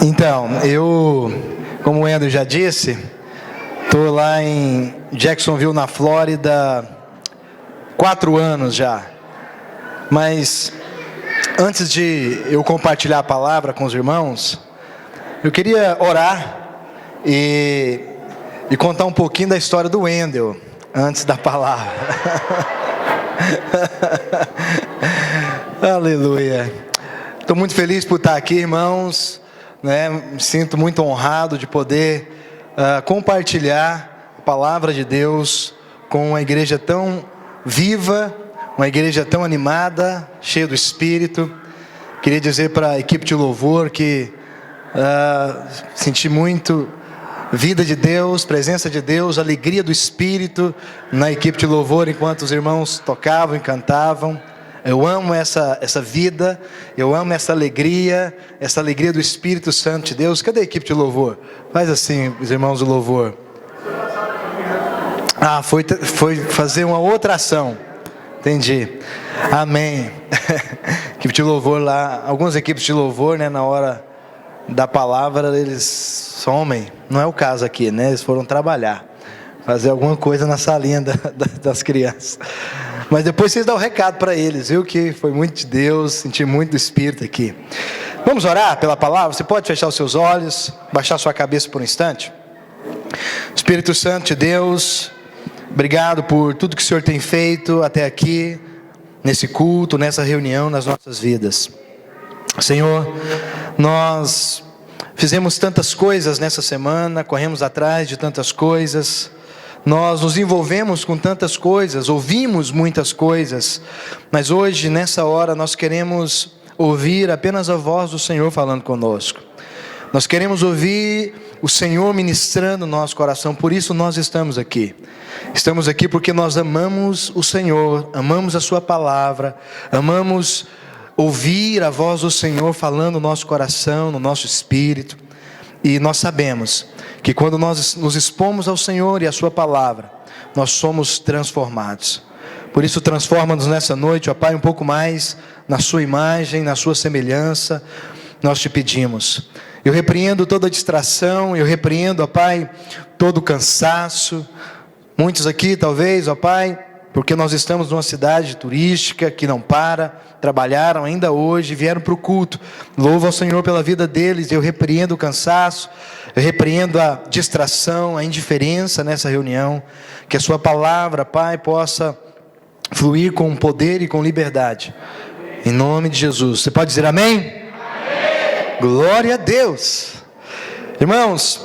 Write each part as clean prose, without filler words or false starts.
Então, como o Wendel já disse, estou lá em Jacksonville, na Flórida, 4 anos já. Mas antes de eu compartilhar a palavra com os irmãos, eu queria orar e contar um pouquinho da história do Wendel, antes da palavra. Aleluia. Estou muito feliz por estar aqui, irmãos. Me sinto muito honrado de poder compartilhar a palavra de Deus com uma igreja tão viva, uma igreja tão animada, cheia do Espírito. Queria dizer para a equipe de louvor que senti muito vida de Deus, presença de Deus, alegria do Espírito na equipe de louvor enquanto os irmãos tocavam e cantavam. Eu amo essa vida, eu amo essa alegria do Espírito Santo de Deus. Cadê a equipe de louvor? Faz assim, os irmãos do louvor. Foi fazer uma outra ação. Entendi. Amém. Equipe de louvor lá, algumas equipes de louvor, na hora da palavra, eles somem. Não é o caso aqui, eles foram trabalhar, fazer alguma coisa na salinha das crianças. Mas depois vocês dão o recado para eles, viu? Que foi muito de Deus, senti muito do Espírito aqui. Vamos orar pela palavra? Você pode fechar os seus olhos, baixar sua cabeça por um instante? Espírito Santo de Deus, obrigado por tudo que o Senhor tem feito até aqui, nesse culto, nessa reunião, nas nossas vidas. Senhor, nós fizemos tantas coisas nessa semana, corremos atrás de tantas coisas, nós nos envolvemos com tantas coisas, ouvimos muitas coisas, mas hoje, nessa hora, nós queremos ouvir apenas a voz do Senhor falando conosco. Nós queremos ouvir o Senhor ministrando no nosso coração, por isso nós estamos aqui. Estamos aqui porque nós amamos o Senhor, amamos a Sua palavra, amamos ouvir a voz do Senhor falando no nosso coração, no nosso espírito. E nós sabemos que quando nós nos expomos ao Senhor e à Sua palavra, nós somos transformados. Por isso transforma-nos nessa noite, ó Pai, um pouco mais na Sua imagem, na Sua semelhança, nós te pedimos. Eu repreendo toda distração, eu repreendo, ó Pai, todo cansaço. Muitos aqui talvez, ó Pai, porque nós estamos numa cidade turística que não para, trabalharam ainda hoje, vieram para o culto. Louvo ao Senhor pela vida deles. Eu repreendo o cansaço, eu repreendo a distração, a indiferença nessa reunião. Que a Sua palavra, Pai, possa fluir com poder e com liberdade. Em nome de Jesus. Você pode dizer amém? Amém. Glória a Deus. Irmãos,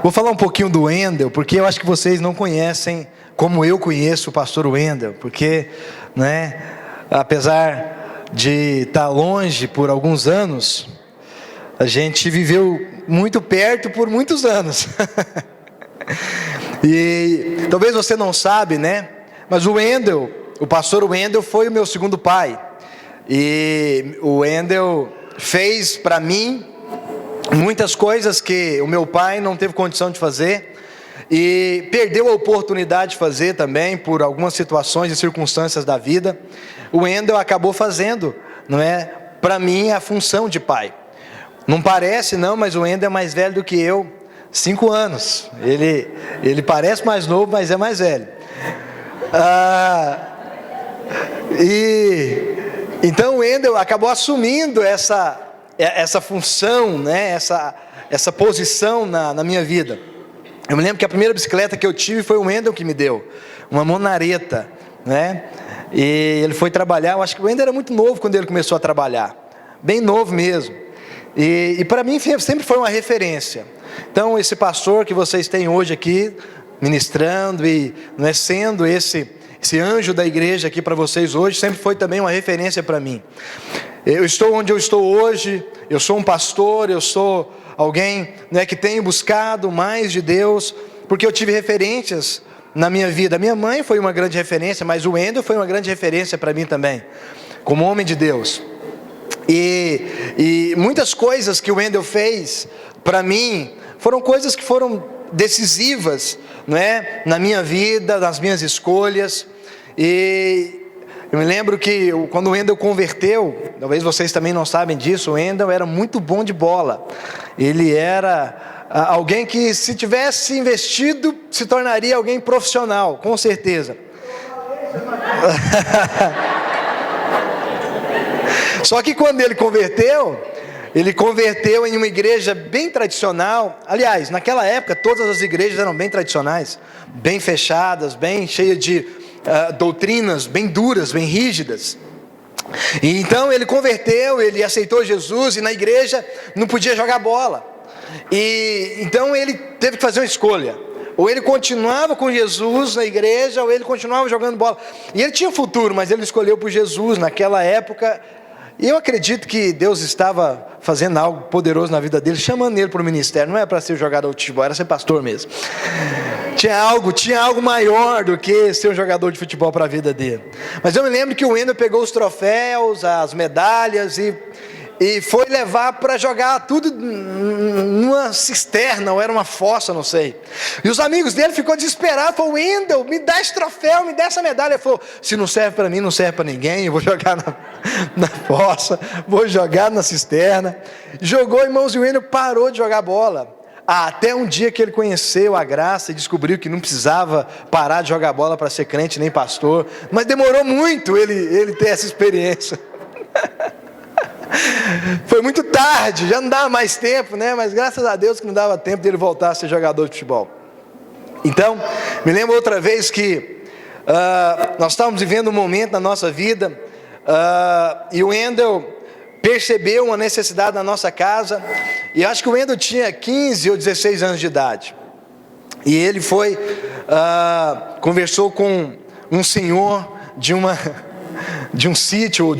vou falar um pouquinho do Wendel, porque eu acho que vocês não conhecem como eu conheço o pastor Wendel, porque, apesar de estar longe por alguns anos, a gente viveu muito perto por muitos anos. E talvez você não sabe, mas o pastor Wendel foi o meu segundo pai. E o Wendel fez para mim muitas coisas que o meu pai não teve condição de fazer. E perdeu a oportunidade de fazer também, por algumas situações e circunstâncias da vida. O Wendel acabou fazendo, para mim, a função de pai. Não parece não, mas o Wendel é mais velho do que eu, 5 anos. Ele parece mais novo, mas é mais velho. Então o Wendel acabou assumindo essa função, essa posição na minha vida. Eu me lembro que a primeira bicicleta que eu tive foi o Wendel que me deu, uma Monareta, E ele foi trabalhar. Eu acho que o Wendel era muito novo quando ele começou a trabalhar, bem novo mesmo. E para mim sempre foi uma referência. Então esse pastor que vocês têm hoje aqui, ministrando e sendo esse anjo da igreja aqui para vocês hoje, sempre foi também uma referência para mim. Eu estou onde eu estou hoje, eu sou um pastor, eu sou alguém que tem buscado mais de Deus, porque eu tive referências na minha vida. Minha mãe foi uma grande referência, mas o Wendel foi uma grande referência para mim também, como homem de Deus. E muitas coisas que o Wendel fez para mim foram coisas que foram decisivas, na minha vida, nas minhas escolhas. E Eu me lembro que quando o Wendel converteu, talvez vocês também não sabem disso, o Wendel era muito bom de bola. Ele era alguém que, se tivesse investido, se tornaria alguém profissional, com certeza. Só que quando ele converteu em uma igreja bem tradicional. Aliás, naquela época todas as igrejas eram bem tradicionais, bem fechadas, bem cheias de doutrinas bem duras, bem rígidas. E então ele converteu, ele aceitou Jesus, e na igreja não podia jogar bola. E então ele teve que fazer uma escolha: ou ele continuava com Jesus na igreja, ou ele continuava jogando bola. E ele tinha futuro, mas ele escolheu por Jesus naquela época. E eu acredito que Deus estava fazendo algo poderoso na vida dele, chamando ele para o ministério. Não é para ser jogador de futebol, era ser pastor mesmo. Tinha algo maior do que ser um jogador de futebol para a vida dele. Mas eu me lembro que o Wendel pegou os troféus, as medalhas e foi levar para jogar tudo numa cisterna, ou era uma fossa, não sei. E os amigos dele ficou desesperados, falou: Wendel, me dá esse troféu, me dá essa medalha. Ele falou: se não serve para mim, não serve para ninguém, eu vou jogar na fossa, vou jogar na cisterna. Jogou, irmãos, e o Wendel parou de jogar bola. Até um dia que ele conheceu a graça e descobriu que não precisava parar de jogar bola para ser crente nem pastor. Mas demorou muito ele ter essa experiência. Foi muito tarde, já não dava mais tempo, né? Mas graças a Deus que não dava tempo dele voltar a ser jogador de futebol. Então, me lembro outra vez que nós estávamos vivendo um momento na nossa vida, e o Wendel percebeu uma necessidade na nossa casa, e acho que o Wendel tinha 15 ou 16 anos de idade. E ele foi, conversou com um senhor de um sítio,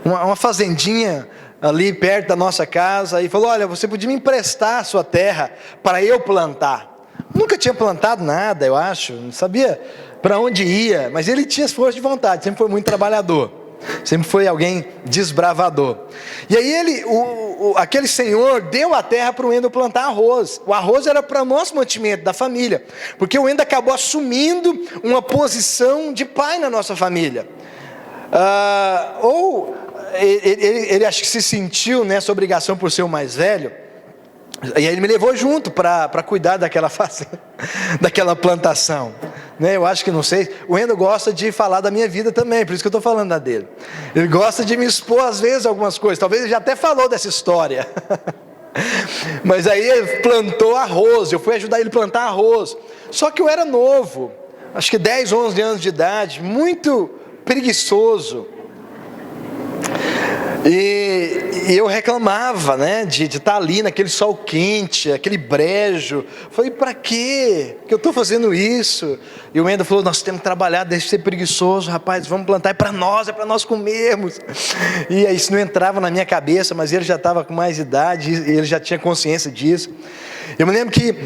uma fazendinha ali perto da nossa casa, e falou: olha, você podia me emprestar a sua terra para eu plantar. Nunca tinha plantado nada, eu acho, não sabia para onde ia, mas ele tinha força de vontade, sempre foi muito trabalhador, sempre foi alguém desbravador. E aí aquele senhor deu a terra para o Wendel plantar arroz. O arroz era para o nosso mantimento da família, porque o Wendel acabou assumindo uma posição de pai na nossa família. Ele acho que se sentiu nessa obrigação por ser o mais velho, e aí ele me levou junto para cuidar daquela fazenda, daquela plantação, né? Eu acho que, não sei, o Wendel gosta de falar da minha vida também, por isso que eu estou falando da dele. Ele gosta de me expor às vezes algumas coisas, talvez ele já até falou dessa história. Mas aí ele plantou arroz, eu fui ajudar ele a plantar arroz. Só que eu era novo, acho que 10, 11 anos de idade, muito preguiçoso. E eu reclamava, né, de estar ali naquele sol quente, aquele brejo. Falei: para quê que eu estou fazendo isso? E o Wendel falou: nós temos que trabalhar, deixa de ser preguiçoso, rapaz, vamos plantar, é para nós comermos. E aí isso não entrava na minha cabeça, mas ele já estava com mais idade, e ele já tinha consciência disso. Eu me lembro que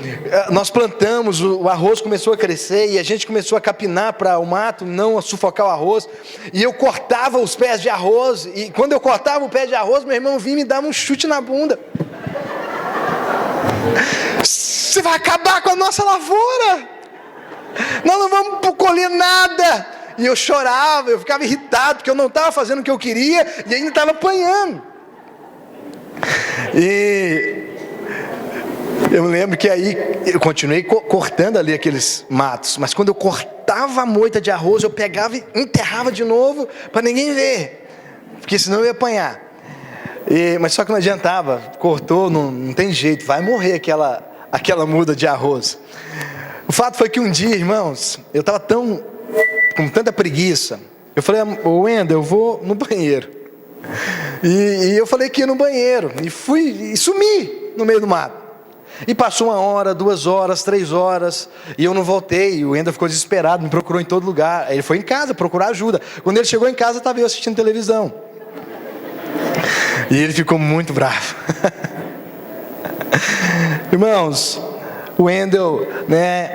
nós plantamos, o arroz começou a crescer, e a gente começou a capinar para o mato não sufocar o arroz, e eu cortava os pés de arroz, e quando eu cortava o pé de arroz, meu irmão vinha e me dava um chute na bunda. Você vai acabar com a nossa lavoura, nós não vamos colher nada. E eu chorava, eu ficava irritado, porque eu não estava fazendo o que eu queria, e ainda estava apanhando. E eu me lembro que aí eu continuei cortando ali aqueles matos, mas quando eu cortava a moita de arroz, eu pegava e enterrava de novo para ninguém ver, porque senão eu ia apanhar. Mas só que não adiantava, cortou, não tem jeito, vai morrer aquela muda de arroz. O fato foi que um dia, irmãos, eu estava com tanta preguiça, eu falei: Wendel, eu vou no banheiro. E eu falei que ia no banheiro, e fui e sumi no meio do mato. E passou 1 hora, 2 horas, 3 horas, e eu não voltei. E o Wendel ficou desesperado, me procurou em todo lugar. Ele foi em casa procurar ajuda. Quando ele chegou em casa, estava eu assistindo televisão. E ele ficou muito bravo. Irmãos, o Wendel, né,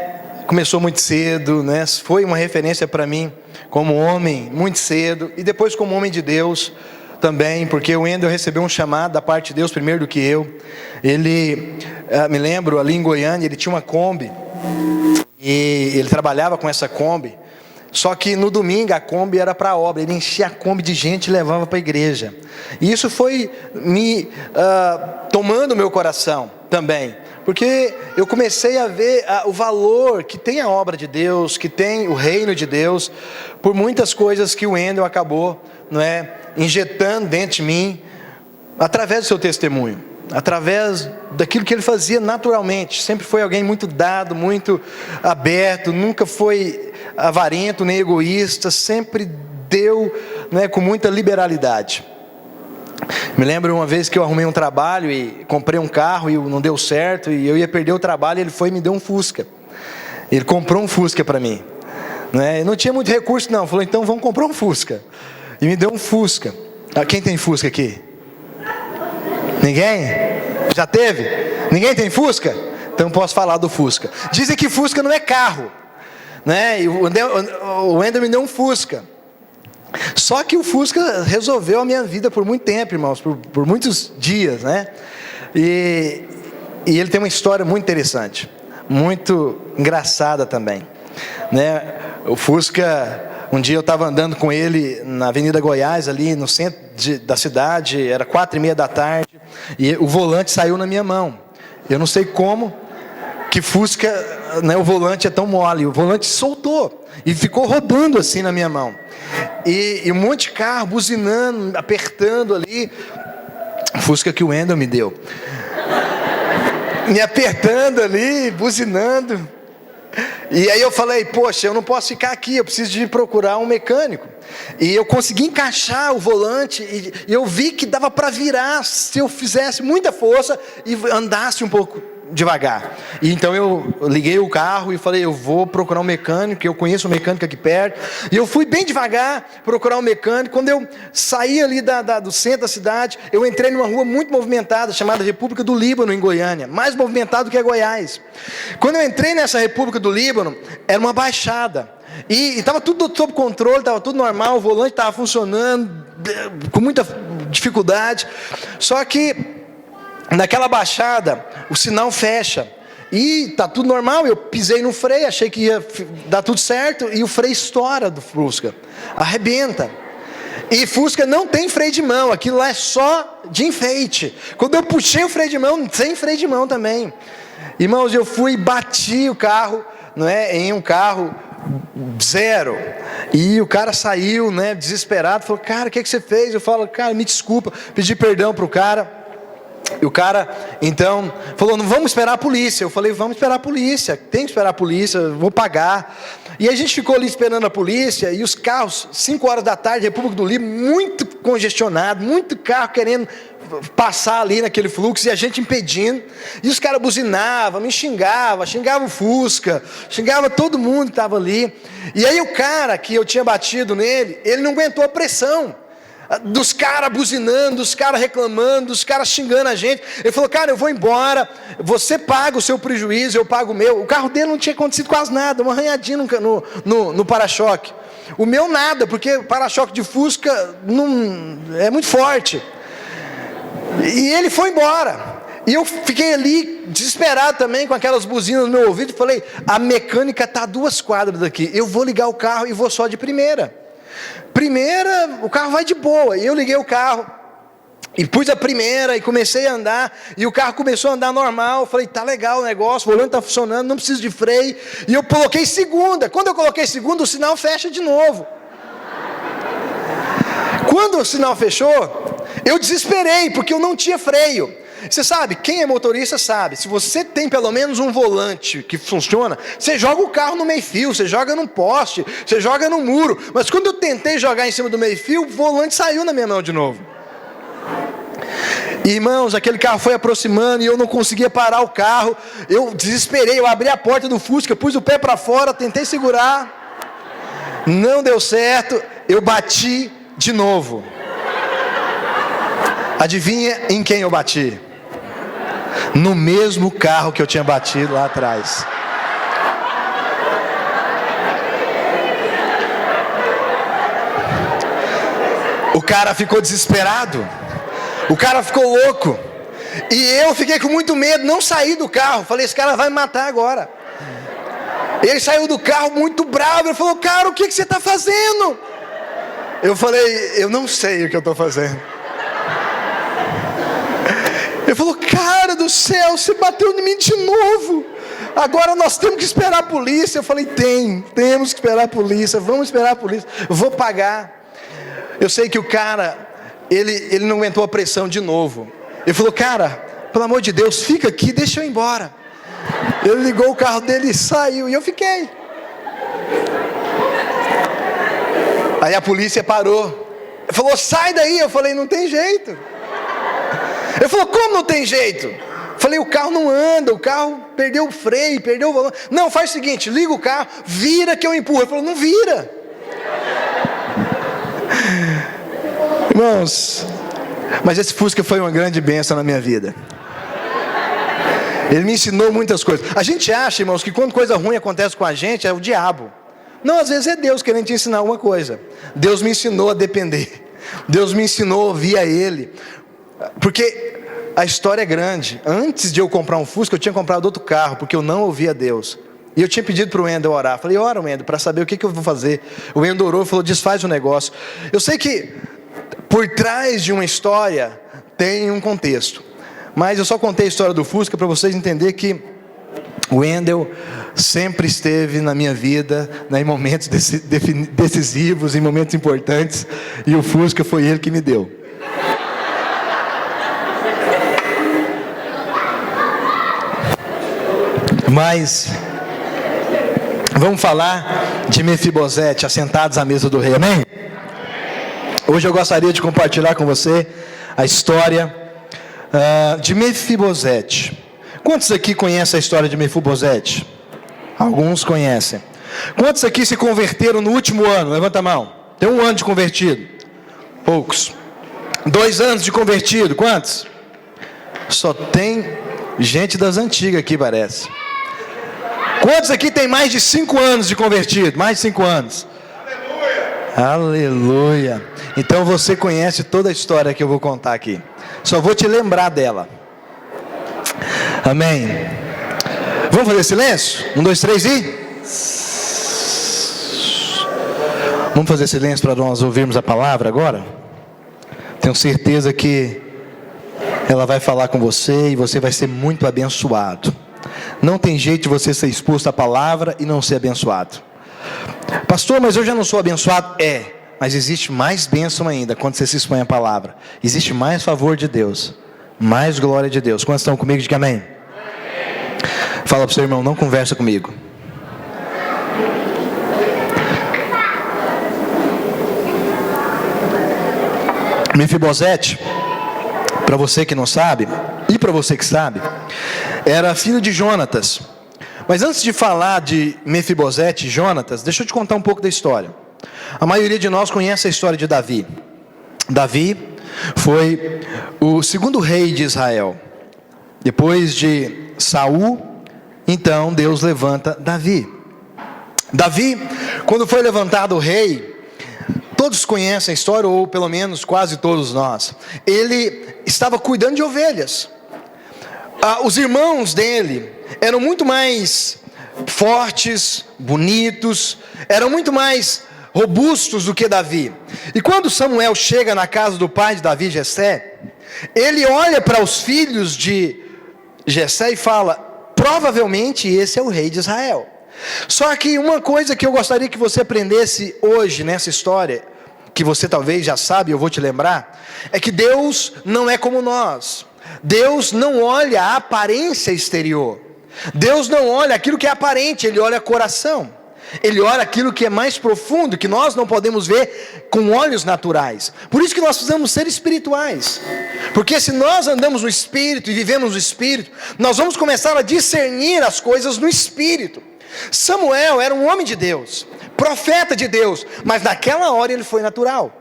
começou muito cedo, né, foi uma referência para mim como homem muito cedo, e depois como homem de Deus também, porque o Wendel recebeu um chamado da parte de Deus primeiro do que eu. Ele, me lembro, ali em Goiânia, ele tinha uma Kombi, e ele trabalhava com essa Kombi, Só que no domingo a Kombi era para a obra, ele enchia a Kombi de gente e levava para a igreja. E isso foi me tomando meu coração também, porque eu comecei a ver o valor que tem a obra de Deus, que tem o reino de Deus, por muitas coisas que o Wendel acabou, injetando dentro de mim, através do seu testemunho, através daquilo que ele fazia naturalmente. Sempre foi alguém muito dado, muito aberto, nunca foi avarento nem egoísta, sempre deu com muita liberalidade. Me lembro uma vez que eu arrumei um trabalho e comprei um carro e não deu certo, e eu ia perder o trabalho, e ele foi e me deu um Fusca. Ele comprou um Fusca para mim, Eu não tinha muito recurso não, falou, então vamos comprar um Fusca, e me deu um Fusca. Quem tem Fusca aqui? Ninguém? Já teve? Ninguém tem Fusca? Então posso falar do Fusca. Dizem que Fusca não é carro, E o Wendel me deu um Fusca. Só que o Fusca resolveu a minha vida por muito tempo, irmãos, por muitos dias, E ele tem uma história muito interessante, muito engraçada também, O Fusca, um dia eu estava andando com ele na Avenida Goiás, ali no centro da cidade, era 4:30 da tarde, e o volante saiu na minha mão. Eu não sei como que Fusca, o volante é tão mole, o volante soltou e ficou rodando assim na minha mão. E um monte de carro buzinando, apertando ali. Fusca que o Wendel me deu, me apertando ali, buzinando. E aí eu falei, poxa, eu não posso ficar aqui, eu preciso de procurar um mecânico. E eu consegui encaixar o volante, e eu vi que dava para virar se eu fizesse muita força e andasse um pouco devagar. E então eu liguei o carro e falei, eu vou procurar um mecânico, eu conheço um mecânico aqui perto. E eu fui bem devagar procurar um mecânico. Quando eu saí ali do centro da cidade, eu entrei numa rua muito movimentada, chamada República do Líbano, em Goiânia, mais movimentado que a Goiás. Quando eu entrei nessa República do Líbano, era uma baixada, e estava tudo sob controle, estava tudo normal, o volante estava funcionando com muita dificuldade. Só que naquela baixada o sinal fecha e está tudo normal. Eu pisei no freio, achei que ia dar tudo certo, e o freio estoura do Fusca, arrebenta. E Fusca não tem freio de mão, aquilo lá é só de enfeite. Quando eu puxei o freio de mão, sem freio de mão também, irmãos, eu fui e bati o carro, em um carro zero. E o cara saiu, desesperado, falou, cara, o que você fez? Eu falo, cara, me desculpa, pedi perdão para o cara. E o cara, então, falou, não vamos esperar a polícia. Eu falei, vamos esperar a polícia, tem que esperar a polícia, vou pagar. E a gente ficou ali esperando a polícia, e os carros, 5 horas da tarde, República do Líbano, muito congestionado, muito carro querendo passar ali naquele fluxo, e a gente impedindo. E os caras buzinavam, me xingavam o Fusca, xingava todo mundo que estava ali. E aí o cara que eu tinha batido nele, ele não aguentou a pressão dos caras buzinando, dos caras reclamando, dos caras xingando a gente. Ele falou, cara, eu vou embora, você paga o seu prejuízo, eu pago o meu. O carro dele não tinha acontecido quase nada, uma arranhadinha no para-choque. O meu nada, porque o para-choque de Fusca é muito forte. E ele foi embora. E eu fiquei ali desesperado também, com aquelas buzinas no meu ouvido, e falei, a mecânica está a 2 quadras daqui, eu vou ligar o carro e vou só de primeira, o carro vai de boa. E eu liguei o carro e pus a primeira e comecei a andar, e o carro começou a andar normal. Eu falei, tá legal o negócio, o volante está funcionando, não preciso de freio. E eu coloquei segunda. Quando eu coloquei segunda, o sinal fecha de novo. Quando o sinal fechou, eu desesperei, porque eu não tinha freio. Você sabe, quem é motorista sabe, se você tem pelo menos um volante que funciona, você joga o carro no meio-fio, você joga num poste, você joga no muro. Mas quando eu tentei jogar em cima do meio-fio, o volante saiu na minha mão de novo. Irmãos, aquele carro foi aproximando e eu não conseguia parar o carro. Eu desesperei, eu abri a porta do Fusca, pus o pé para fora, tentei segurar, não deu certo, eu bati de novo. Adivinha em quem eu bati? No mesmo carro que eu tinha batido lá atrás. O cara ficou desesperado, o cara ficou louco, e eu fiquei com muito medo, não saí do carro. Falei, esse cara vai me matar agora. Ele saiu do carro muito bravo. Ele falou: cara, o que você está fazendo? Eu falei: eu não sei o que eu estou fazendo. Ele falou: cara do céu, você bateu em mim de novo. Agora nós temos que esperar a polícia. Eu falei: temos que esperar a polícia. Vamos esperar a polícia. Eu vou pagar. Eu sei que o cara, ele não aguentou a pressão de novo. Ele falou: cara, pelo amor de Deus, fica aqui, deixa eu ir embora. Ele ligou o carro dele e saiu, e eu fiquei. Aí a polícia parou. Ele falou: sai daí. Eu falei: não tem jeito. Ele falou: como não tem jeito? Eu falei: o carro não anda, o carro perdeu o freio, perdeu o volante. Não, faz o seguinte, liga o carro, vira que eu empurro. Ele falou: não vira. Irmãos, mas esse Fusca foi uma grande bênção na minha vida. Ele me ensinou muitas coisas. A gente acha, irmãos, que quando coisa ruim acontece com a gente, é o diabo. Não, às vezes é Deus querendo te ensinar alguma coisa. Deus me ensinou a depender. Deus me ensinou a ouvir a Ele. Porque a história é grande. Antes de eu comprar um Fusca, eu tinha comprado outro carro, porque eu não ouvia Deus. E eu tinha pedido para o Wendel orar. Falei: ora, Wendel, para saber o que eu vou fazer. O Wendel orou e falou: desfaz o negócio. Eu sei que por trás de uma história tem um contexto. Mas eu só contei a história do Fusca para vocês entenderem que o Wendel sempre esteve na minha vida, em momentos decisivos, em momentos importantes. E o Fusca foi ele que me deu. Mas vamos falar de Mefibosete, assentados à mesa do rei, amém? Hoje eu gostaria de compartilhar com você a história de Mefibosete. Quantos aqui conhecem a história de Mefibosete? Alguns conhecem. Quantos aqui se converteram no último ano? Levanta a mão. Tem 1 ano de convertido? Poucos. 2 anos de convertido? Quantos? Só tem gente das antigas aqui, parece. Quantos aqui tem mais de 5 anos de convertido? Mais de 5 anos. Aleluia. Então você conhece toda a história que eu vou contar aqui. Só vou te lembrar dela. Amém. Vamos fazer silêncio? 1, 2, 3 e... Vamos fazer silêncio para nós ouvirmos a palavra agora? Tenho certeza que ela vai falar com você e você vai ser muito abençoado. Não tem jeito de você ser exposto à palavra e não ser abençoado. Pastor, mas eu já não sou abençoado? Mas existe mais bênção ainda quando você se expõe à palavra. Existe mais favor de Deus, mais glória de Deus. Quantos estão comigo? Diga amém. Fala para o seu irmão: não conversa comigo. Mefibosete, para você que não sabe, e para você que sabe, era filho de Jonatas. Mas antes de falar de Mefibosete e Jonatas, deixa eu te contar um pouco da história. A maioria de nós conhece a história de Davi. Davi foi o 2º rei de Israel. Depois de Saul, então Deus levanta Davi. Davi, quando foi levantado o rei, todos conhecem a história, ou pelo menos quase todos nós. Ele estava cuidando de ovelhas. Os irmãos dele eram muito mais fortes, bonitos, eram muito mais robustos do que Davi. E quando Samuel chega na casa do pai de Davi, Jessé, ele olha para os filhos de Jessé e fala: provavelmente esse é o rei de Israel. Só que uma coisa que eu gostaria que você aprendesse hoje nessa história, que você talvez já sabe, eu vou te lembrar, é que Deus não é como nós. Deus não olha a aparência exterior. Deus não olha aquilo que é aparente, Ele olha o coração. Ele olha aquilo que é mais profundo, que nós não podemos ver com olhos naturais. Por isso que nós precisamos ser espirituais. Porque se nós andamos no Espírito e vivemos no Espírito, nós vamos começar a discernir as coisas no Espírito. Samuel era um homem de Deus, profeta de Deus, mas naquela hora ele foi natural.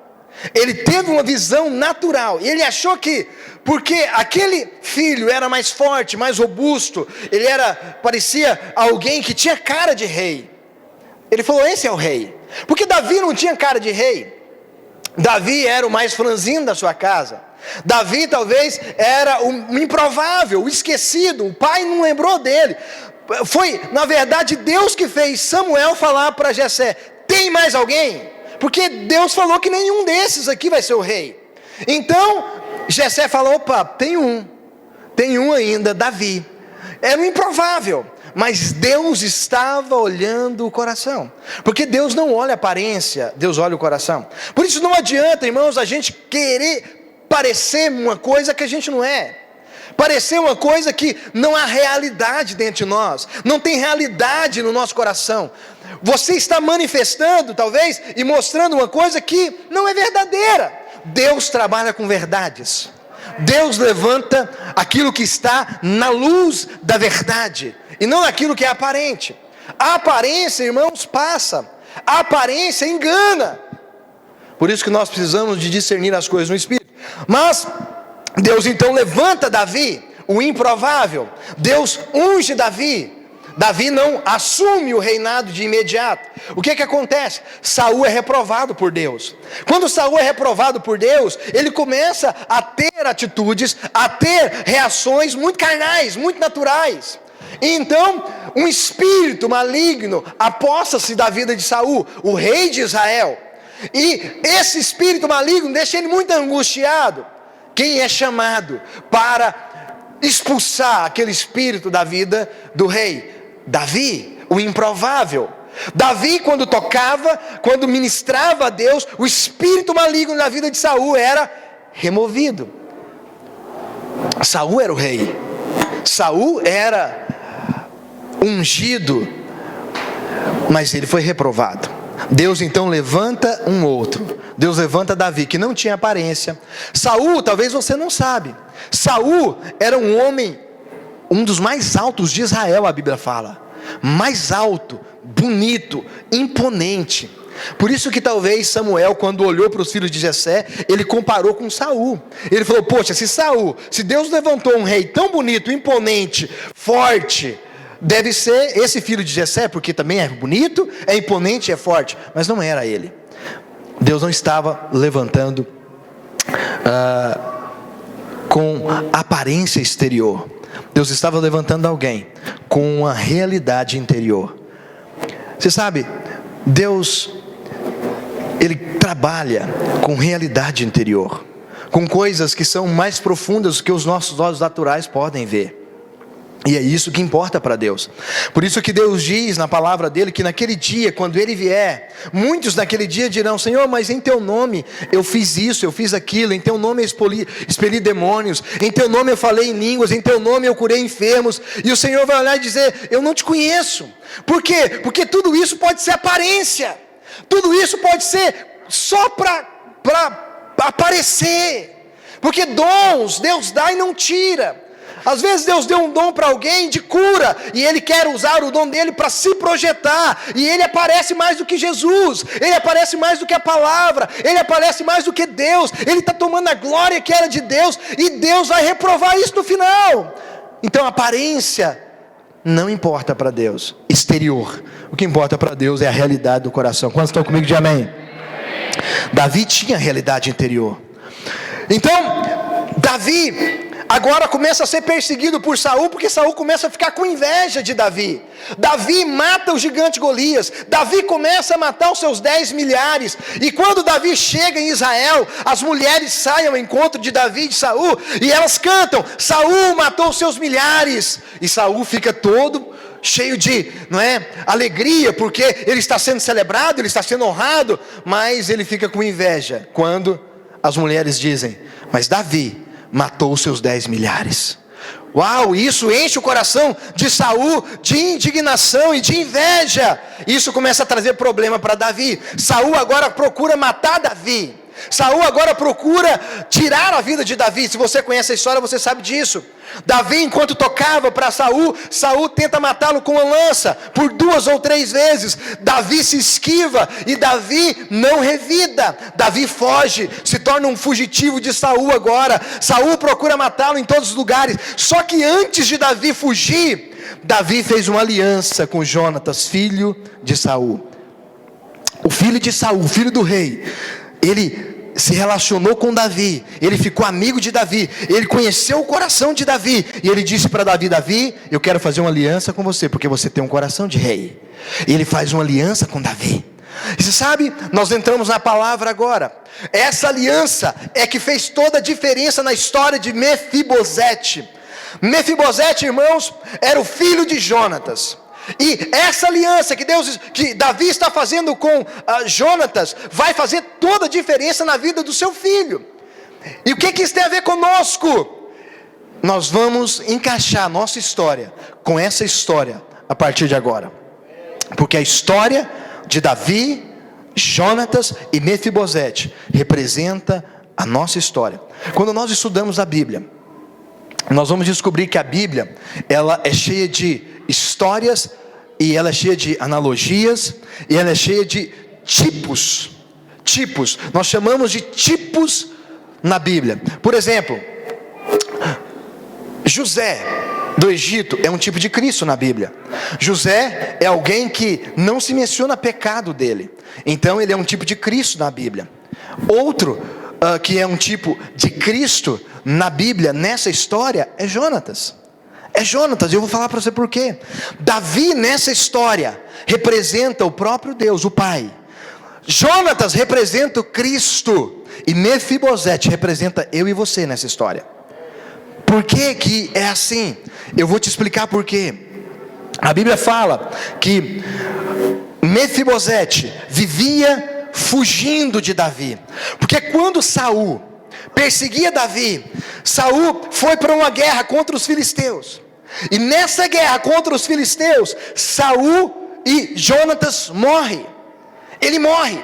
Ele teve uma visão natural, e ele achou que, porque aquele filho era mais forte, mais robusto, parecia alguém que tinha cara de rei, ele falou: esse é o rei. Porque Davi não tinha cara de rei. Davi era o mais franzino da sua casa. Davi talvez era o improvável, o esquecido. O pai não lembrou dele. Foi, na verdade, Deus que fez Samuel falar para Jessé: tem mais alguém? Porque Deus falou que nenhum desses aqui vai ser o rei. Então, Jessé falou: opa, tem um ainda, Davi. Era um improvável, mas Deus estava olhando o coração, porque Deus não olha a aparência, Deus olha o coração. Por isso não adianta, irmãos, a gente querer parecer uma coisa que a gente não é, parecer uma coisa que não há realidade dentro de nós, não tem realidade no nosso coração. Você está manifestando, talvez, e mostrando uma coisa que não é verdadeira. Deus trabalha com verdades. Deus levanta aquilo que está na luz da verdade, e não aquilo que é aparente. A aparência, irmãos, passa. A aparência engana. Por isso que nós precisamos de discernir as coisas no Espírito. Mas Deus então levanta Davi, o improvável. Deus unge Davi. Davi não assume o reinado de imediato. O que acontece? Saul é reprovado por Deus. Quando Saul é reprovado por Deus, ele começa a ter atitudes, a ter reações muito carnais, muito naturais. E então, um espírito maligno aposta-se da vida de Saul, o rei de Israel. E esse espírito maligno deixa ele muito angustiado. Quem é chamado para expulsar aquele espírito da vida do rei? Davi, o improvável. Davi, quando tocava, quando ministrava a Deus, o espírito maligno na vida de Saul era removido. Saul era o rei, Saul era ungido, mas ele foi reprovado. Deus então levanta um outro. Deus levanta Davi, que não tinha aparência. Saul, talvez você não sabe, Saul era um homem, um dos mais altos de Israel, a Bíblia fala. Mais alto, bonito, imponente. Por isso que talvez Samuel, quando olhou para os filhos de Jessé, ele comparou com Saul. Ele falou: poxa, se Deus levantou um rei tão bonito, imponente, forte, deve ser esse filho de Jessé, porque também é bonito, é imponente, é forte. Mas não era ele. Deus não estava levantando com aparência exterior. Deus estava levantando alguém com uma realidade interior. Você sabe, Deus, Ele trabalha com realidade interior, com coisas que são mais profundas do que os nossos olhos naturais podem ver. E é isso que importa para Deus. Por isso que Deus diz na palavra dele que naquele dia, quando ele vier, muitos naquele dia dirão: Senhor, mas em teu nome eu fiz isso, eu fiz aquilo, em teu nome eu expeli demônios, em teu nome eu falei em línguas, em teu nome eu curei enfermos. E o Senhor vai olhar e dizer: eu não te conheço. Por quê? Porque tudo isso pode ser aparência, tudo isso pode ser só para aparecer, porque dons Deus dá e não tira. Às vezes Deus deu um dom para alguém de cura, e ele quer usar o dom dele para se projetar, e ele aparece mais do que Jesus, ele aparece mais do que a palavra, ele aparece mais do que Deus, ele está tomando a glória que era de Deus, e Deus vai reprovar isso no final. Então aparência não importa para Deus, exterior. O que importa para Deus é a realidade do coração. Quantos estão comigo de amém? Davi tinha realidade interior. Então Davi agora começa a ser perseguido por Saul, porque Saul começa a ficar com inveja de Davi. Davi mata o gigante Golias. Davi começa a matar os seus 10 milhares. E quando Davi chega em Israel, as mulheres saem ao encontro de Davi e de Saul, e elas cantam: Saul matou os seus milhares. E Saul fica todo cheio de, alegria, porque ele está sendo celebrado, ele está sendo honrado. Mas ele fica com inveja quando as mulheres dizem: mas Davi matou os seus 10 milhares. Uau, isso enche o coração de Saul de indignação e de inveja. Isso começa a trazer problema para Davi. Saul agora procura matar Davi. Saul agora procura tirar a vida de Davi. Se você conhece a história, você sabe disso. Davi, enquanto tocava para Saul, Saul tenta matá-lo com uma lança por 2 ou 3 vezes. Davi se esquiva e Davi não revida. Davi foge, se torna um fugitivo de Saul agora. Saul procura matá-lo em todos os lugares. Só que antes de Davi fugir, Davi fez uma aliança com Jonatas, filho de Saul. O filho de Saul, filho do rei, ele se relacionou com Davi, ele ficou amigo de Davi, ele conheceu o coração de Davi, e ele disse para Davi: Davi, eu quero fazer uma aliança com você, porque você tem um coração de rei. E ele faz uma aliança com Davi. E você sabe, nós entramos na palavra agora. Essa aliança é que fez toda a diferença na história de Mefibosete. Mefibosete, irmãos, era o filho de Jonatas. E essa aliança que Davi está fazendo com Jonatas, vai fazer toda a diferença na vida do seu filho. E o que isso tem a ver conosco? Nós vamos encaixar a nossa história com essa história a partir de agora. Porque a história de Davi, Jonatas e Mefibosete representa a nossa história. Quando nós estudamos a Bíblia, nós vamos descobrir que a Bíblia, ela é cheia de histórias, e ela é cheia de analogias, e ela é cheia de tipos. Nós chamamos de tipos na Bíblia. Por exemplo, José do Egito é um tipo de Cristo na Bíblia. José é alguém que não se menciona pecado dele, então ele é um tipo de Cristo na Bíblia. Outro que é um tipo de Cristo na Bíblia, nessa história, é Jonatas. Eu vou falar para você por quê. Davi nessa história representa o próprio Deus, o Pai. Jonatas representa o Cristo, e Mefibosete representa eu e você nessa história. Por que é assim? Eu vou te explicar por quê. A Bíblia fala que Mefibosete vivia fugindo de Davi, porque quando Saul perseguia Davi, Saul foi para uma guerra contra os filisteus, e nessa guerra contra os filisteus, Saul e Jonatas morrem. Ele morre.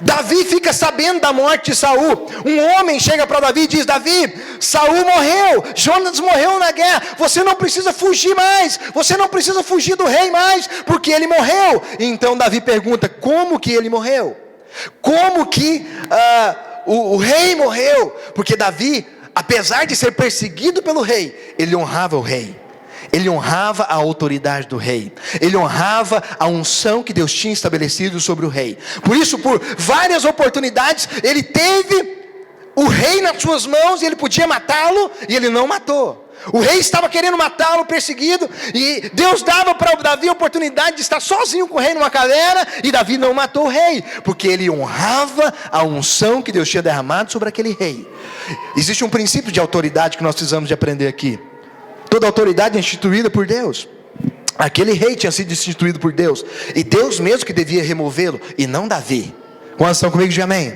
Davi fica sabendo da morte de Saul. Um homem chega para Davi e diz: Davi, Saul morreu, Jonatas morreu na guerra, você não precisa fugir mais, você não precisa fugir do rei mais, porque ele morreu. Então Davi pergunta: como que ele morreu? Como que o rei morreu? Porque Davi, apesar de ser perseguido pelo rei, ele honrava o rei. Ele honrava a autoridade do rei. Ele honrava a unção que Deus tinha estabelecido sobre o rei. Por isso, por várias oportunidades, ele teve o rei nas suas mãos, e ele podia matá-lo, e ele não matou. O rei estava querendo matá-lo, perseguido, e Deus dava para Davi a oportunidade de estar sozinho com o rei numa caverna, e Davi não matou o rei, porque ele honrava a unção que Deus tinha derramado sobre aquele rei. Existe um princípio de autoridade que nós precisamos de aprender aqui. Toda autoridade é instituída por Deus. Aquele rei tinha sido instituído por Deus, e Deus mesmo que devia removê-lo, e não Davi. Quantos estão comigo? Diga amém.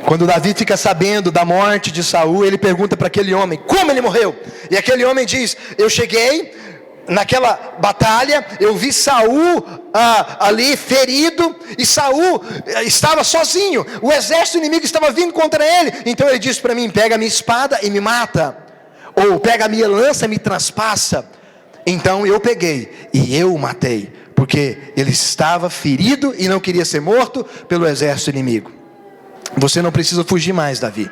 Quando Davi fica sabendo da morte de Saul, ele pergunta para aquele homem: como ele morreu? E aquele homem diz: eu cheguei naquela batalha, eu vi Saul ali ferido, e Saul estava sozinho, o exército inimigo estava vindo contra ele. Então ele disse para mim: pega a minha espada e me mata, ou pega a minha lança e me traspassa. Então eu peguei e eu o matei, porque ele estava ferido e não queria ser morto pelo exército inimigo. Você não precisa fugir mais, Davi.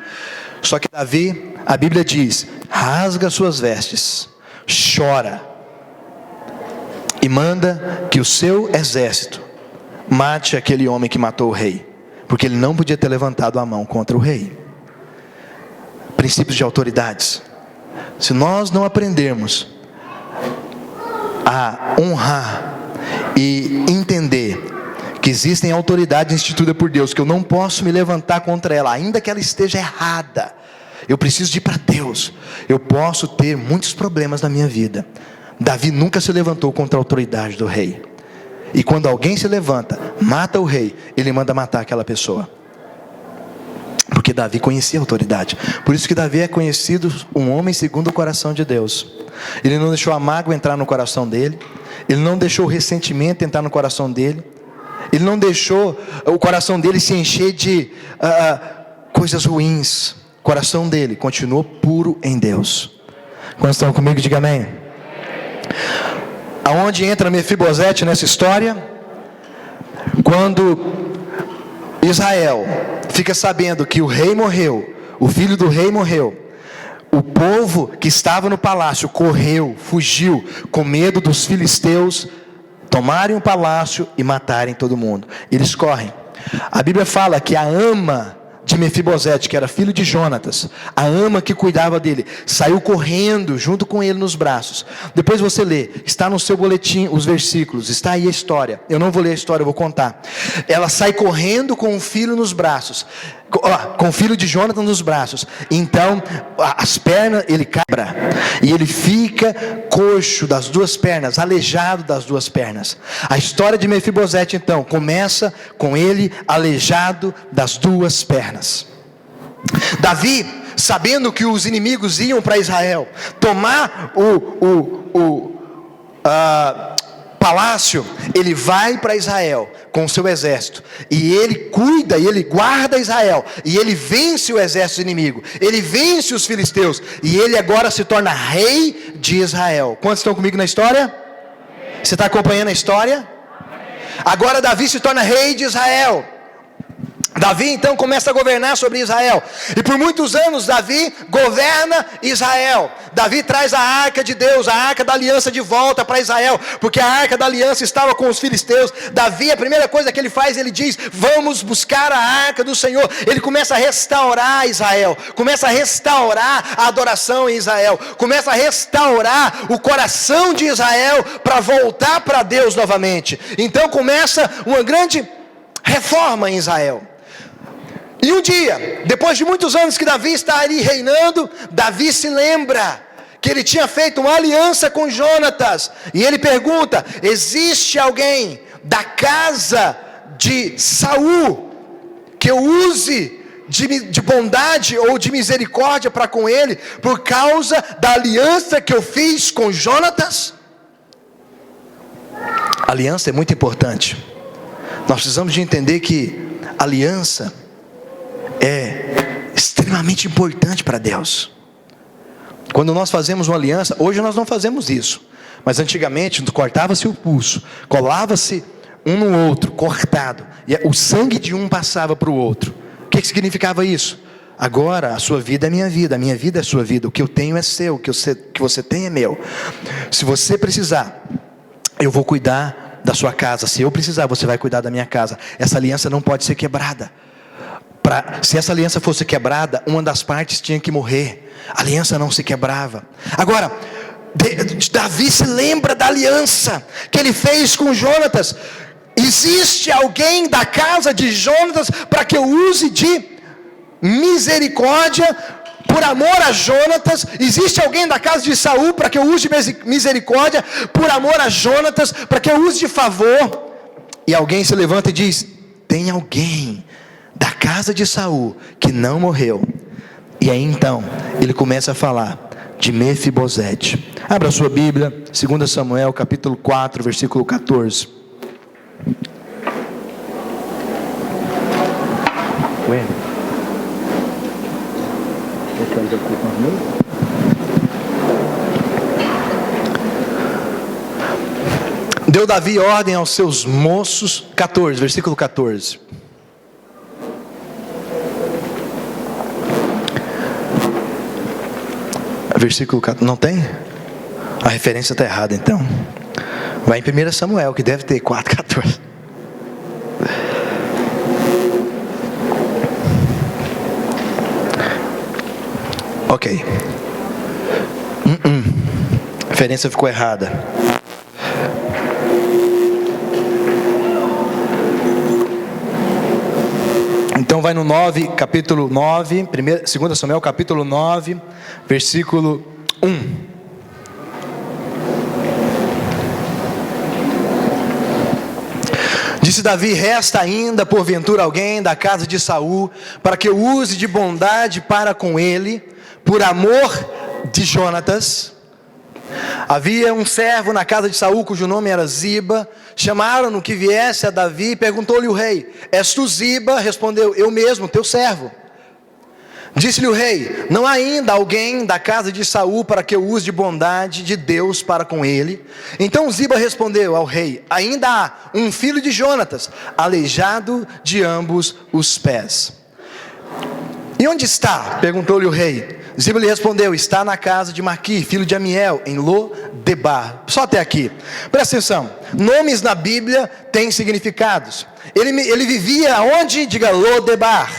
Só que Davi, a Bíblia diz: rasga suas vestes, chora, e manda que o seu exército mate aquele homem que matou o rei, porque ele não podia ter levantado a mão contra o rei. Princípios de autoridades. Se nós não aprendermos a honrar e entender que existem autoridades instituídas por Deus, que eu não posso me levantar contra ela, ainda que ela esteja errada, eu preciso de ir para Deus. Eu posso ter muitos problemas na minha vida. Davi nunca se levantou contra a autoridade do rei, e quando alguém se levanta, mata o rei, ele manda matar aquela pessoa, porque Davi conhecia a autoridade. Por isso que Davi é conhecido um homem segundo o coração de Deus. Ele não deixou a mágoa entrar no coração dele, ele não deixou o ressentimento entrar no coração dele, ele não deixou o coração dele se encher de coisas ruins. O coração dele continuou puro em Deus. Quantos estão comigo? Diga amém. Aonde entra Mefibosete nessa história? Quando Israel fica sabendo que o rei morreu, o filho do rei morreu, o povo que estava no palácio correu, fugiu, com medo dos filisteus tomarem o palácio e matarem todo mundo. Eles correm. A Bíblia fala que a ama de Mefibosete, que era filho de Jonatas, a ama que cuidava dele, saiu correndo junto com ele nos braços. Depois você lê, está no seu boletim os versículos, está aí a história. Eu não vou ler a história, eu vou contar. Ela sai correndo com o filho nos braços, com o filho de Jonatas nos braços. Então as pernas, ele quebra, e ele fica coxo das duas pernas, aleijado das duas pernas. A história de Mefibosete então começa com ele aleijado das duas pernas. Davi, sabendo que os inimigos iam para Israel tomar o palácio, ele vai para Israel com o seu exército, e ele cuida, e ele guarda Israel, e ele vence o exército inimigo, ele vence os filisteus, e ele agora se torna rei de Israel. Quantos estão comigo na história? Você está acompanhando a história? Agora Davi se torna rei de Israel. Davi então começa a governar sobre Israel, e por muitos anos Davi governa Israel. Davi traz a arca de Deus, a arca da aliança de volta para Israel, porque a arca da aliança estava com os filisteus. Davi, a primeira coisa que ele faz, ele diz: vamos buscar a arca do Senhor. Ele começa a restaurar Israel, começa a restaurar a adoração em Israel, começa a restaurar o coração de Israel para voltar para Deus novamente. Então começa uma grande reforma em Israel. E um dia, depois de muitos anos que Davi está ali reinando, Davi se lembra que ele tinha feito uma aliança com Jonatas, e ele pergunta: existe alguém da casa de Saul que eu use de bondade ou de misericórdia para com ele, por causa da aliança que eu fiz com Jonatas? Aliança é muito importante. Nós precisamos de entender que aliança é extremamente importante para Deus. Quando nós fazemos uma aliança, hoje nós não fazemos isso, mas antigamente cortava-se o pulso, colava-se um no outro, cortado, e o sangue de um passava para o outro. O que significava isso? Agora a sua vida é minha vida, a minha vida é sua vida, o que eu tenho é seu, o que você tem é meu. Se você precisar, eu vou cuidar da sua casa. Se eu precisar, você vai cuidar da minha casa. Essa aliança não pode ser quebrada. Se essa aliança fosse quebrada, uma das partes tinha que morrer. A aliança não se quebrava. Agora, Davi se lembra da aliança que ele fez com Jonatas. Existe alguém da casa de Jonatas para que eu use de misericórdia por amor a Jonatas? Existe alguém da casa de Saul para que eu use de misericórdia por amor a Jonatas, para que eu use de favor? E alguém se levanta e diz: tem alguém da casa de Saul que não morreu. E aí então ele começa a falar de Mefibosete. Abra a sua Bíblia, 2 Samuel capítulo 4, versículo 14. Deu Davi ordem aos seus moços, 14, versículo 14. Versículo 14, não tem? A referência está errada então. Vai em 1 Samuel, que deve ter 4:14. Ok. A referência ficou errada. Então vai no 9, capítulo 9, 2 Samuel capítulo 9, versículo 1. Disse Davi: resta ainda porventura alguém da casa de Saul, para que eu use de bondade para com ele, por amor de Jonatas. Havia um servo na casa de Saul, cujo nome era Ziba. Chamaram-no que viesse a Davi, e perguntou-lhe o rei: és tu Ziba? Respondeu: eu mesmo, teu servo. Disse-lhe o rei: não há ainda alguém da casa de Saul para que eu use de bondade de Deus para com ele? Então Ziba respondeu ao rei: ainda há um filho de Jonatas, aleijado de ambos os pés. E onde está? Perguntou-lhe o rei. Ziba lhe respondeu: está na casa de Maqui, filho de Amiel, em Lo-debar. Só até aqui. Presta atenção. Nomes na Bíblia têm significados. Ele vivia onde? Diga: Lo-debar.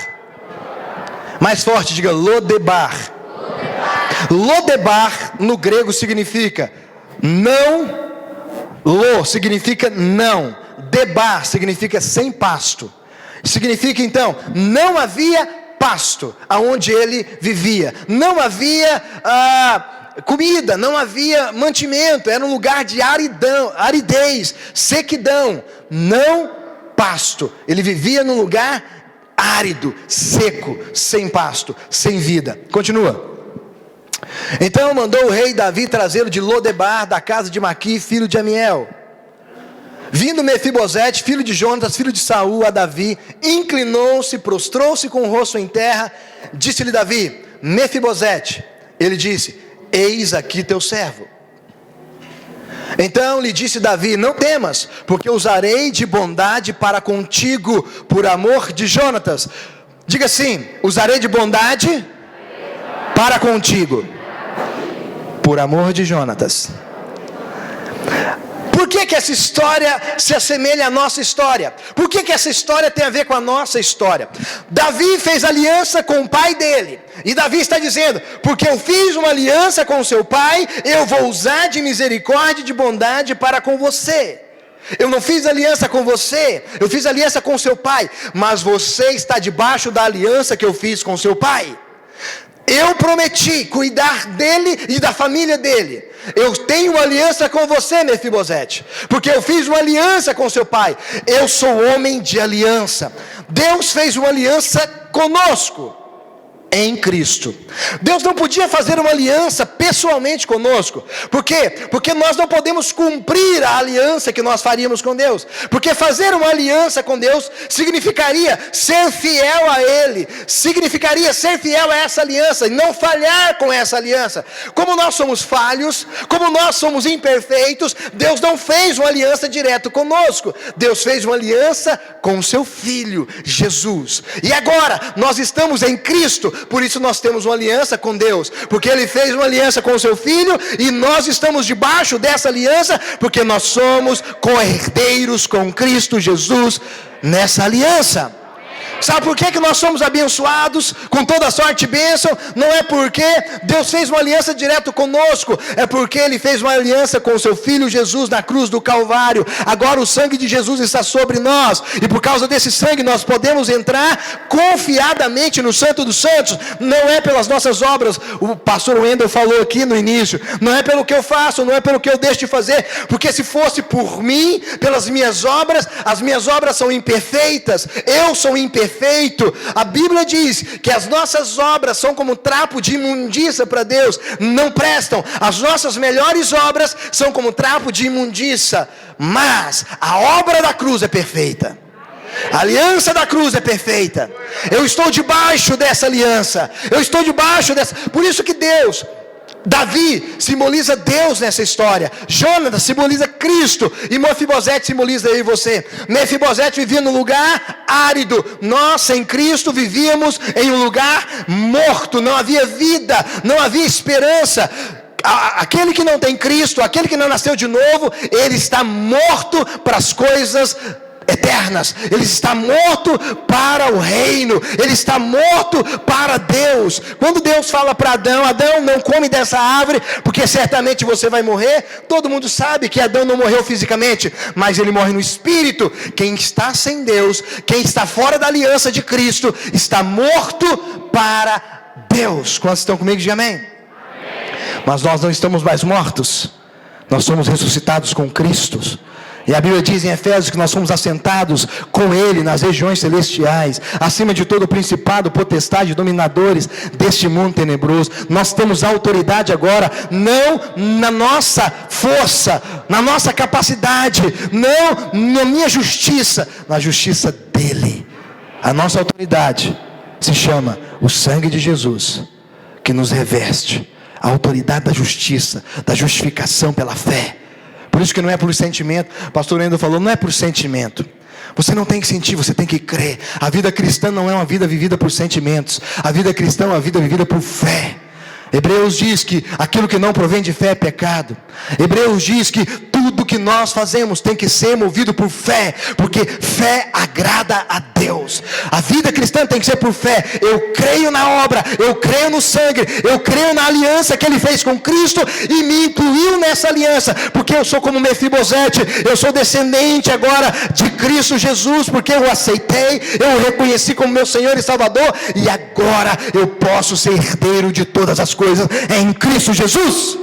Mais forte, diga Lodebar. Lodebar no grego significa não. Lo significa não. Debar significa sem pasto. Significa então, não havia pasto aonde ele vivia. Não havia comida, não havia mantimento. Era um lugar de aridez, sequidão. Não pasto. Ele vivia num lugar árido, seco, sem pasto, sem vida. Continua. Então mandou o rei Davi trazê-lo de Lodebar, da casa de Maqui, filho de Amiel. Vindo Mefibosete, filho de Jonatas, filho de Saul, a Davi, inclinou-se, prostrou-se com o rosto em terra. Disse-lhe Davi: Mefibosete. Ele disse: eis aqui teu servo. Então lhe disse Davi: não temas, porque usarei de bondade para contigo, por amor de Jonatas. Diga assim: usarei de bondade para contigo, por amor de Jonatas. Por que essa história se assemelha à nossa história? Por que essa história tem a ver com a nossa história? Davi fez aliança com o pai dele. E Davi está dizendo: porque eu fiz uma aliança com o seu pai, eu vou usar de misericórdia e de bondade para com você. Eu não fiz aliança com você, eu fiz aliança com o seu pai, mas você está debaixo da aliança que eu fiz com o seu pai. Eu prometi cuidar dele e da família dele. Eu tenho uma aliança com você, Mefibosete, porque eu fiz uma aliança com seu pai. Eu sou homem de aliança. Deus fez uma aliança conosco em Cristo. Deus não podia fazer uma aliança pessoalmente conosco. Por quê? Porque nós não podemos cumprir a aliança que nós faríamos com Deus. Porque fazer uma aliança com Deus significaria ser fiel a Ele, significaria ser fiel a essa aliança e não falhar com essa aliança. Como nós somos falhos, como nós somos imperfeitos, Deus não fez uma aliança direto conosco. Deus fez uma aliança com o seu Filho, Jesus. E agora, nós estamos em Cristo. Por isso nós temos uma aliança com Deus, porque Ele fez uma aliança com o seu Filho, e nós estamos debaixo dessa aliança, porque nós somos co-herdeiros com Cristo Jesus nessa aliança. Sabe por que nós somos abençoados com toda sorte e bênção? Não é porque Deus fez uma aliança direto conosco, é porque Ele fez uma aliança com o seu Filho Jesus na cruz do Calvário. Agora o sangue de Jesus está sobre nós, e por causa desse sangue nós podemos entrar confiadamente no Santo dos Santos. Não é pelas nossas obras, o pastor Wendel falou aqui no início, não é pelo que eu faço, não é pelo que eu deixo de fazer, porque se fosse por mim, pelas minhas obras, as minhas obras são imperfeitas, eu sou imperfeito. A Bíblia diz que as nossas obras são como trapo de imundícia para Deus, não prestam. As nossas melhores obras são como trapo de imundícia, mas a obra da cruz é perfeita. A aliança da cruz é perfeita. Eu estou debaixo dessa aliança, eu estou debaixo dessa. Por isso que Davi simboliza Deus nessa história. Jonatas simboliza Cristo. E Mefibosete simboliza eu e você. Mefibosete vivia num lugar árido. Nós em Cristo vivíamos em um lugar morto. Não havia vida, não havia esperança. Aquele que não tem Cristo, aquele que não nasceu de novo, ele está morto para as coisas eternas. Ele está morto para o reino, ele está morto para Deus. Quando Deus fala para Adão: Adão, não come dessa árvore, porque certamente você vai morrer. Todo mundo sabe que Adão não morreu fisicamente, mas ele morre no espírito. Quem está sem Deus, quem está fora da aliança de Cristo, está morto para Deus. Quantos estão comigo? Diga amém. Mas nós não estamos mais mortos, nós somos ressuscitados com Cristo. E a Bíblia diz em Efésios que nós somos assentados com Ele nas regiões celestiais, acima de todo principado, potestade, dominadores deste mundo tenebroso. Nós temos autoridade agora, não na nossa força, na nossa capacidade, não na minha justiça, na justiça dEle. A nossa autoridade se chama o sangue de Jesus, que nos reveste. A autoridade da justiça, da justificação pela fé. Por isso que não é por sentimento. O pastor Wendel falou, não é por sentimento. Você não tem que sentir, você tem que crer. A vida cristã não é uma vida vivida por sentimentos. A vida cristã é uma vida vivida por fé. Hebreus diz que aquilo que não provém de fé é pecado. Hebreus diz que tudo que nós fazemos tem que ser movido por fé, porque fé agrada a Deus. A vida cristã tem que ser por fé. Eu creio na obra, eu creio no sangue, eu creio na aliança que Ele fez com Cristo e me incluiu nessa aliança, porque eu sou como Mefibosete, eu sou descendente agora de Cristo Jesus, porque eu o aceitei, eu o reconheci como meu Senhor e Salvador, e agora eu posso ser herdeiro de todas as coisas em Cristo Jesus.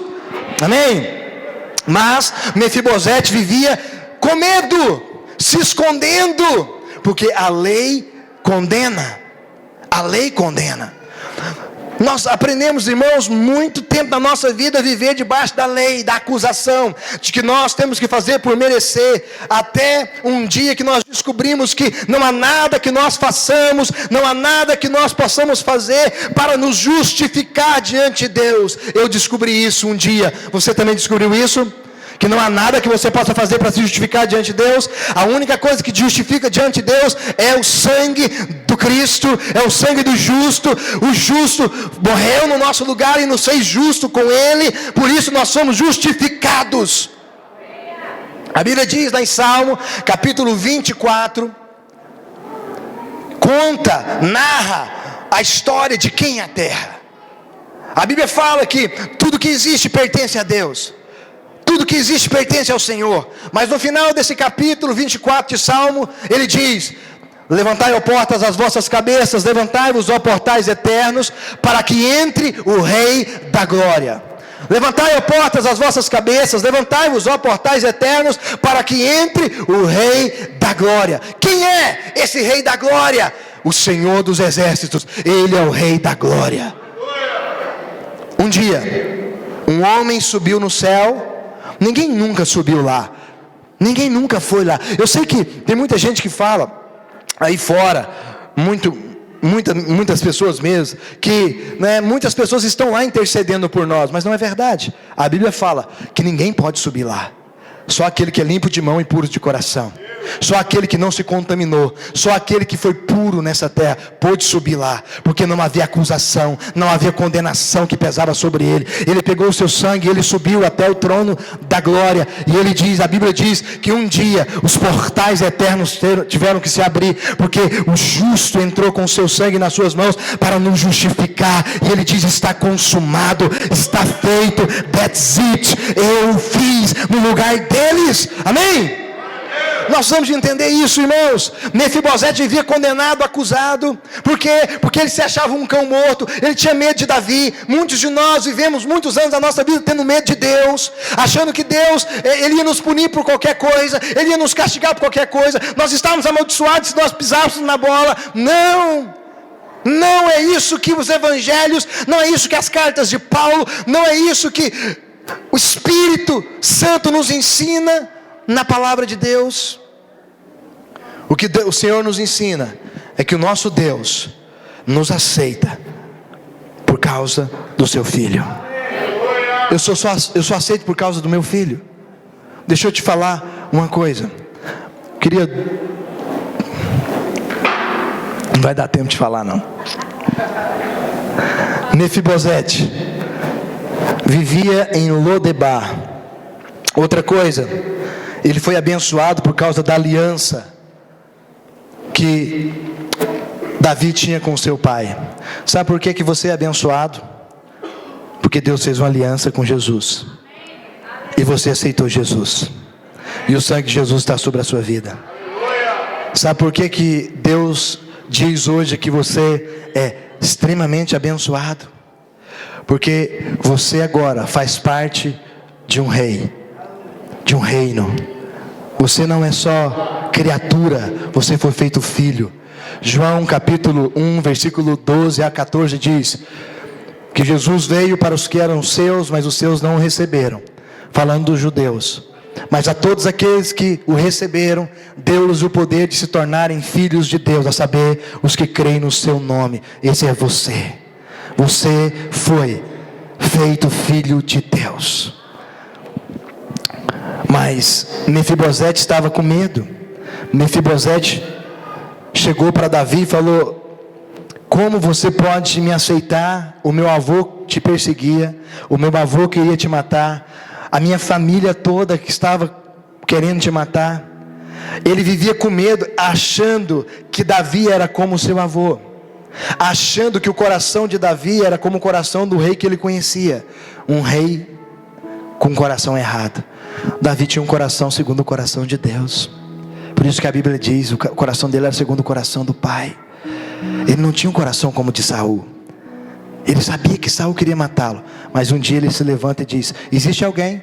Amém? Mas Mefibosete vivia com medo, se escondendo, porque a lei condena. A lei condena. Nós aprendemos, irmãos, muito tempo da nossa vida a viver debaixo da lei, da acusação, de que nós temos que fazer por merecer, até um dia que nós descobrimos que não há nada que nós façamos, não há nada que nós possamos fazer para nos justificar diante de Deus. Eu descobri isso um dia. Você também descobriu isso? Que não há nada que você possa fazer para se justificar diante de Deus. A única coisa que te justifica diante de Deus é o sangue do Cristo, é o sangue do justo. O justo morreu no nosso lugar e nos fez justo com Ele, por isso nós somos justificados. A Bíblia diz lá em Salmo, capítulo 24, conta, narra a história de quem é a terra. A Bíblia fala que tudo que existe pertence a Deus. Tudo que existe pertence ao Senhor. Mas no final desse capítulo 24 de Salmo, ele diz: levantai, ó portas, as vossas cabeças, levantai-vos, ó portais eternos, para que entre o Rei da Glória. Levantai, ó portas, as vossas cabeças, levantai-vos, ó portais eternos, para que entre o Rei da Glória. Quem é esse Rei da Glória? O Senhor dos Exércitos. Ele é o Rei da Glória. Um dia, um homem subiu no céu. Ninguém nunca subiu lá. Ninguém nunca foi lá. Eu sei que tem muita gente que fala aí fora, muitas pessoas mesmo, que muitas pessoas estão lá intercedendo por nós, mas não é verdade. A Bíblia fala que ninguém pode subir lá. Só aquele que é limpo de mão e puro de coração. Só aquele que não se contaminou. Só aquele que foi puro nessa terra pôde subir lá. Porque não havia acusação, não havia condenação que pesava sobre ele. Ele pegou o seu sangue e ele subiu até o trono da glória. E ele diz, a Bíblia diz que um dia os portais eternos tiveram que se abrir, porque o justo entrou com o seu sangue nas suas mãos para nos justificar. E ele diz: está consumado, está feito, that's it. Eu fiz no lugar deles. Amém? Nós vamos entender isso, irmãos. Mefibosete vivia condenado, acusado. Por quê? Porque ele se achava um cão morto. Ele tinha medo de Davi. Muitos de nós vivemos muitos anos da nossa vida tendo medo de Deus, achando que Deus, Ele ia nos punir por qualquer coisa, Ele ia nos castigar por qualquer coisa. Nós estávamos amaldiçoados se nós pisássemos na bola. Não! Não é isso que os evangelhos, não é isso que as cartas de Paulo, não é isso que o Espírito Santo nos ensina na palavra de Deus. O que o Senhor nos ensina é que o nosso Deus nos aceita por causa do seu Filho. Eu só aceito por causa do meu Filho. Deixa eu te falar uma coisa. Não vai dar tempo de falar não. Mefibosete vivia em Lodebar. Outra coisa, ele foi abençoado por causa da aliança que Davi tinha com seu pai. Sabe por que você é abençoado? Porque Deus fez uma aliança com Jesus. E você aceitou Jesus. E o sangue de Jesus está sobre a sua vida. Sabe por que Deus diz hoje que você é extremamente abençoado? Porque você agora faz parte de um rei, de um reino. Você não é só criatura, você foi feito filho. João capítulo 1, versículo 12 a 14 diz que Jesus veio para os que eram seus, mas os seus não o receberam. Falando dos judeus. Mas a todos aqueles que o receberam, deu-lhes o poder de se tornarem filhos de Deus, a saber, os que creem no seu nome. Esse é você. Você foi feito filho de Deus. Mas Mefibosete estava com medo. Mefibosete chegou para Davi e falou: como você pode me aceitar? O meu avô te perseguia, o meu avô queria te matar. a minha família toda que estava querendo te matar. Ele vivia com medo, achando que Davi era como seu avô, achando que o coração de Davi era como o coração do rei que ele conhecia, um rei com um coração errado. Davi tinha um coração segundo o coração de Deus. Por isso que a Bíblia diz, o coração dele era segundo o coração do pai. Ele não tinha um coração como o de Saul. Ele sabia que Saul queria matá-lo, mas um dia ele se levanta e diz: existe alguém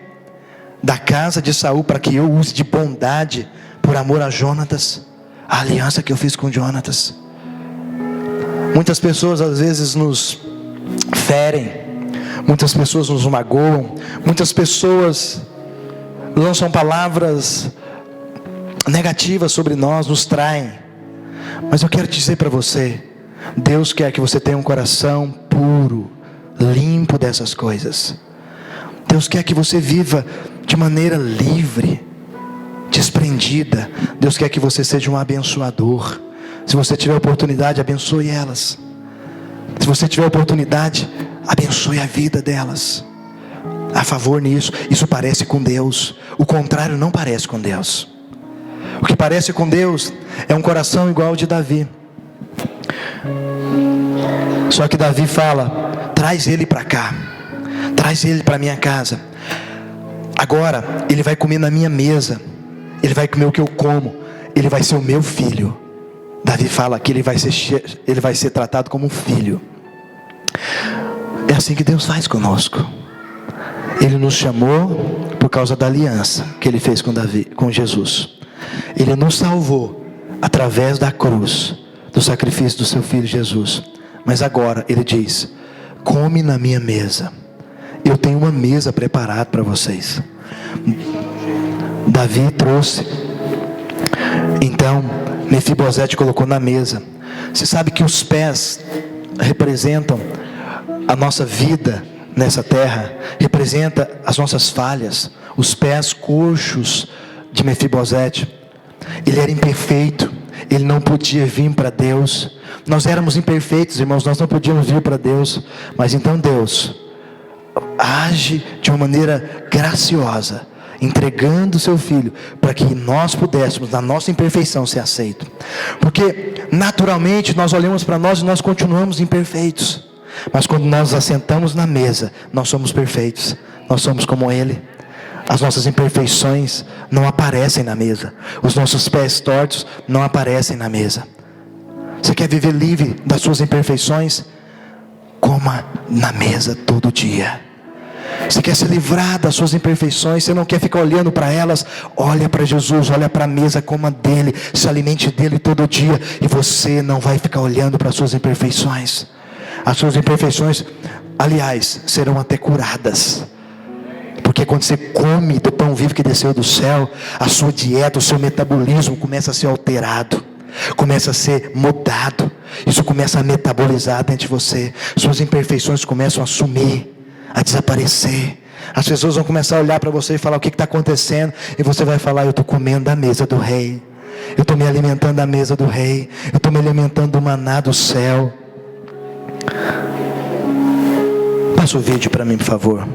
da casa de Saul para que eu use de bondade por amor a Jonatas, a aliança que eu fiz com Jonatas? Muitas pessoas às vezes nos ferem, muitas pessoas nos magoam, muitas pessoas lançam palavras negativas sobre nós, nos traem. Mas eu quero dizer para você, Deus quer que você tenha um coração puro, limpo dessas coisas. Deus quer que você viva de maneira livre, desprendida. Deus quer que você seja um abençoador. Se você tiver oportunidade, abençoe elas. Se você tiver oportunidade, abençoe a vida delas. A favor nisso. Isso parece com Deus. O contrário não parece com Deus. O que parece com Deus é um coração igual ao de Davi. Só que Davi fala: traz ele para cá, traz ele para minha casa. Agora ele vai comer na minha mesa, ele vai comer o que eu como, ele vai ser o meu filho. Davi fala que ele vai ser tratado como um filho. É assim que Deus faz conosco. Ele nos chamou por causa da aliança que ele fez com Davi, com Jesus. Ele nos salvou através da cruz, do sacrifício do seu filho Jesus. Mas agora ele diz: come na minha mesa. Eu tenho uma mesa preparada para vocês. Davi trouxe. Então Mefibosete colocou na mesa. Você sabe que os pés representam a nossa vida nessa terra, representa as nossas falhas. Os pés coxos de Mefibosete, ele era imperfeito, ele não podia vir para Deus. Nós éramos imperfeitos, irmãos, nós não podíamos vir para Deus. Mas então Deus age de uma maneira graciosa, entregando o seu filho, para que nós pudéssemos, na nossa imperfeição, ser aceitos. Porque naturalmente nós olhamos para nós e nós continuamos imperfeitos. Mas quando nós assentamos na mesa, nós somos perfeitos, nós somos como Ele. As nossas imperfeições não aparecem na mesa, os nossos pés tortos não aparecem na mesa. Você quer viver livre das suas imperfeições? Coma na mesa todo dia. Você quer se livrar das suas imperfeições? Você não quer ficar olhando para elas? Olha para Jesus, olha para a mesa, coma dele, se alimente dele todo dia, e você não vai ficar olhando para as suas imperfeições. As suas imperfeições, aliás, serão até curadas. Porque quando você come do pão vivo que desceu do céu, a sua dieta, o seu metabolismo começa a ser alterado, começa a ser mudado. Isso começa a metabolizar dentro de você. Suas imperfeições começam a sumir, a desaparecer. As pessoas vão começar a olhar para você e falar: o que está acontecendo? E você vai falar: eu estou comendo da mesa do rei, eu estou me alimentando da mesa do rei, eu estou me alimentando do maná do céu. Passa o vídeo para mim, por favor.